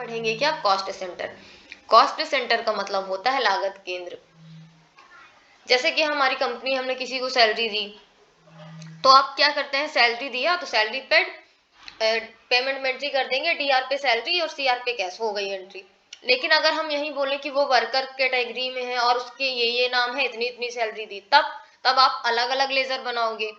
पढ़ेंगे क्या, cost centre. Cost centre का मतलब होता है लागत केंद्र। जैसे कि हमारी कंपनी, हमने किसी को सैलरी दी, तो आप क्या करते हैं, सैलरी दिया तो सैलरी पेड, पेमेंट एंट्री कर देंगे, डीआर पे सैलरी और सीआर पे कैश, हो गई एंट्री। लेकिन अगर हम यही बोले कि वो वर्कर कैटेगरी में है और उसके ये नाम है, इतनी इतनी सैलरी दी, तब आप अलग अलग लेजर बनाओगे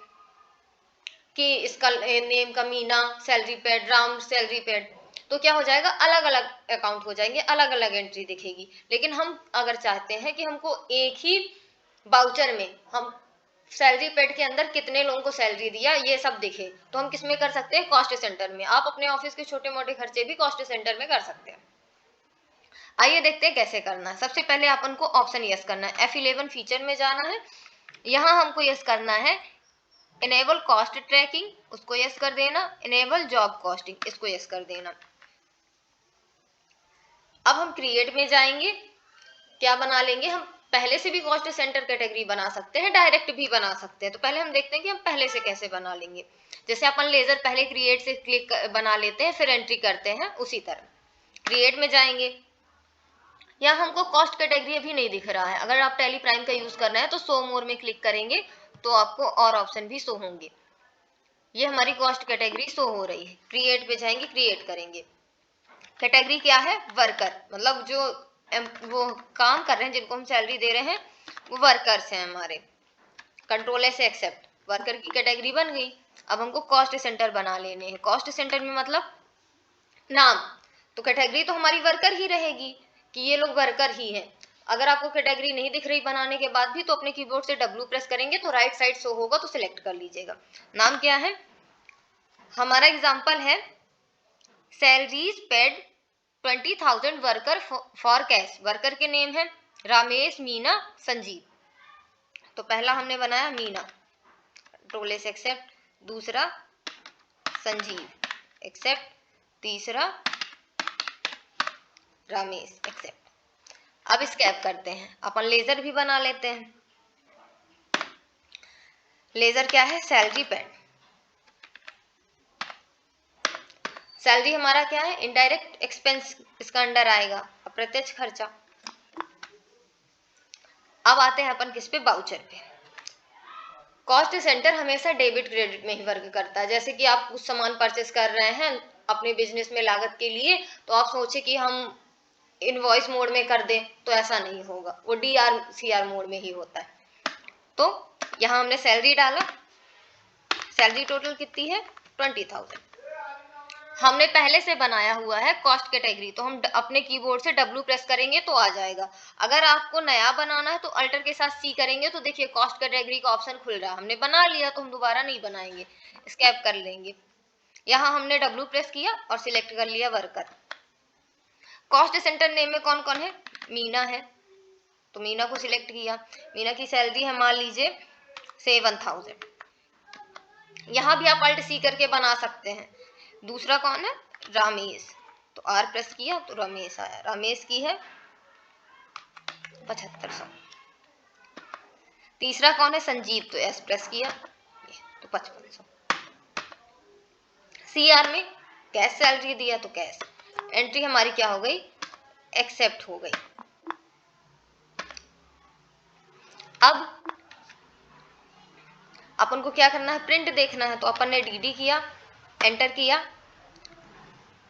कि इसका नेम का Meena salary paid, Ram salary paid, तो क्या हो जाएगा, अलग अलग अकाउंट हो जाएंगे, अलग अलग एंट्री दिखेगी। लेकिन हम अगर चाहते हैं कि हमको एक ही बाउचर में हम सैलरी पेड के अंदर कितने लोगों को सैलरी दिया ये सब दिखे, तो हम किसमें कर सकते हैं, कॉस्ट सेंटर में। आप अपने ऑफिस के छोटे मोटे खर्चे भी कॉस्ट सेंटर में कर सकते हैं। आइए देखते हैं कैसे करना है। सबसे पहले अपन को ऑप्शन यस करना है, F11 फीचर में जाना है। यहाँ हमको यस करना है इनेबल कॉस्ट ट्रैकिंग, उसको यस कर देना। इनेबल जॉब कॉस्टिंग, इसको यस कर देना। अब हम क्रिएट में जाएंगे, क्या बना लेंगे, हम पहले से भी कॉस्ट सेंटर कैटेगरी बना सकते हैं, डायरेक्ट भी बना सकते हैं। तो पहले हम देखते हैं कि हम पहले से कैसे बना लेंगे। जैसे अपन लेजर पहले क्रिएट से क्लिक बना लेते हैं, फिर एंट्री करते हैं, उसी तरह क्रिएट में जाएंगे। यहाँ हमको कॉस्ट कैटेगरी अभी नहीं दिख रहा है। अगर आप टैली प्राइम का यूज कर रहे हैं तो शो मोर में क्लिक करेंगे तो आपको और ऑप्शन भी शो होंगे। ये हमारी कॉस्ट कैटेगरी शो हो रही है। क्रिएट पे जाएंगे, क्रिएट करेंगे। कैटेगरी क्या है, वर्कर, मतलब जो वो काम कर रहे हैं, जिनको हम सैलरी दे रहे हैं, वो वर्कर्स हैं हमारे। कंट्रोल एस एक्सेप्ट, वर्कर की कैटेगरी बन गई। अब हमको कॉस्ट सेंटर बना लेने हैं। कॉस्ट सेंटर में मतलब नाम, तो कैटेगरी तो हमारी वर्कर ही रहेगी कि ये लोग वर्कर ही हैं। अगर आपको कैटेगरी नहीं दिख रही बनाने के बाद भी, तो अपने कीबोर्ड से W प्रेस करेंगे तो राइट साइड शो होगा, तो सिलेक्ट कर लीजिएगा। नाम क्या है, हमारा एग्जांपल है salaries paid 20,000 worker for cash. Worker के नेम है रामेश, मीना, संजीव। तो पहला हमने बनाया मीना, कंट्रोल एस एक्सेप्ट। दूसरा संजीव एक्सेप्ट। तीसरा रमेश एक्सेप्ट। अब स्कैप करते हैं, अपन लेजर भी बना लेते हैं। लेजर क्या है, सैलरी पेड। सैलरी हमारा क्या है, इनडायरेक्ट एक्सपेंस, इसका अंडर आएगा, अप्रत्यक्ष खर्चा। अब आते हैं अपन किस पे, बाउचर पे। कॉस्ट सेंटर हमेशा डेबिट क्रेडिट में ही वर्क करता है। जैसे कि आप कुछ सामान परचेस कर रहे हैं अपने बिजनेस में लागत के लिए, तो आप सोचे कि हम इनवॉइस मोड में कर दें, तो ऐसा नहीं होगा, वो DRCR मोड में ही होता है। तो यहाँ हमने सैलरी डाला, सैलरी टोटल कितनी है, 20,000। हमने पहले से बनाया हुआ है कॉस्ट कैटेगरी, तो हम अपने कीबोर्ड से W प्रेस करेंगे तो आ जाएगा। अगर आपको नया बनाना है तो अल्टर के साथ C करेंगे तो देखिए कॉस्ट कैटेगरी का ऑप्शन खुल रहा है। हमने बना लिया तो हम दोबारा नहीं बनाएंगे, स्कैप कर लेंगे। यहाँ हमने W प्रेस किया और सिलेक्ट कर लिया वर्कर। कॉस्ट सेंटर नेम में कौन कौन है, मीना है, तो मीना को सिलेक्ट किया। मीना की सैलरी है मान लीजिए 7,000। यहाँ भी आप अल्ट C करके बना सकते हैं। दूसरा कौन है, रमेश, तो R प्रेस किया तो रमेश आया। रमेश की है 7500। तीसरा कौन है, संजीव, तो S प्रेस किया तो 5500। CR में कैश सैलरी दिया तो कैश। एंट्री हमारी क्या हो गई, एक्सेप्ट हो गई। अब अपन को क्या करना है, प्रिंट देखना है, तो अपन ने DD किया, एंटर किया,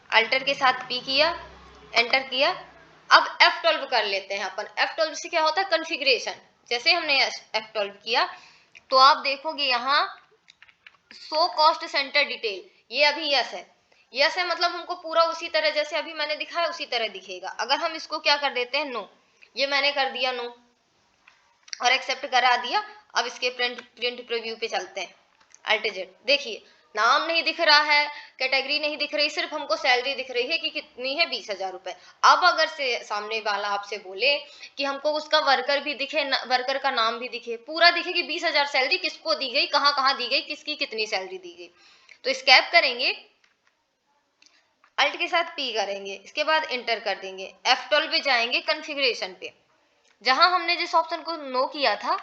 अल्टर के साथ P किया, एंटर किया। अब F12 कर लेते हैं अपन। F12 से क्या होता है, कॉन्फ़िगरेशन। जैसे हमने F12 किया तो आप देखोगे यहाँ शो कॉस्ट सेंटर डिटेल, ये अभी यस है। यस है मतलब हमको पूरा उसी तरह जैसे अभी मैंने दिखाया उसी तरह दिखेगा। अगर हम इसको क्या कर देते हैं, नो, ये मैंने कर दिया नो और एक्सेप्ट करा दिया। अब इसके प्रिंट प्रीव्यू पे चलते हैं, अल्ट Z। देखिए नाम नहीं दिख रहा है, कैटेगरी नहीं दिख रही, सिर्फ हमको सैलरी दिख रही है कि कितनी है, 20,000 रुपए। अब अगर से सामने वाला आपसे बोले कि हमको उसका वर्कर भी दिखे, वर्कर का नाम भी दिखे, पूरा दिखे कि 20,000 सैलरी किसको दी गई, कहाँ कहाँ दी गई, किसकी कितनी सैलरी दी गई, तो स्कैप करेंगे, अल्ट के साथ P करेंगे, इसके बाद इंटर कर देंगे। F12 पे जाएंगे, कॉन्फ़िगरेशन पे, जहां हमने जिस ऑप्शन को नो किया था,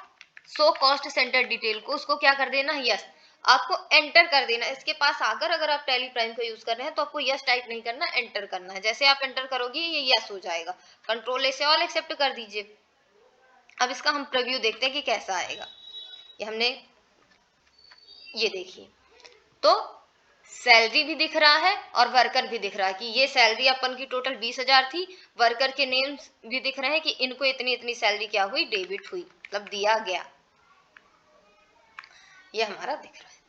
शो कॉस्ट सेंटर डिटेल को, उसको क्या कर देना, यस। आपको एंटर कर देना। इसके पास आकर अगर आप टैली प्राइम को यूज कर रहे हैं तो आपको यस टाइप नहीं करना, एंटर करना है। जैसे आप एंटर करोगे ये यस हो जाएगा। कंट्रोल ए से ऑल एक्सेप्ट कर दीजिए। अब इसका हम प्रीव्यू देखते हैं कि कैसा आएगा। ये हमने, ये देखिए, तो सैलरी भी दिख रहा है और वर्कर भी दिख रहा है कि ये सैलरी अपन की टोटल 20,000 थी। वर्कर के नेम्स भी दिख रहे हैं कि इनको इतनी इतनी सैलरी क्या हुई, डेबिट हुई, मतलब दिया गया। ये हमारा दिख रहा है।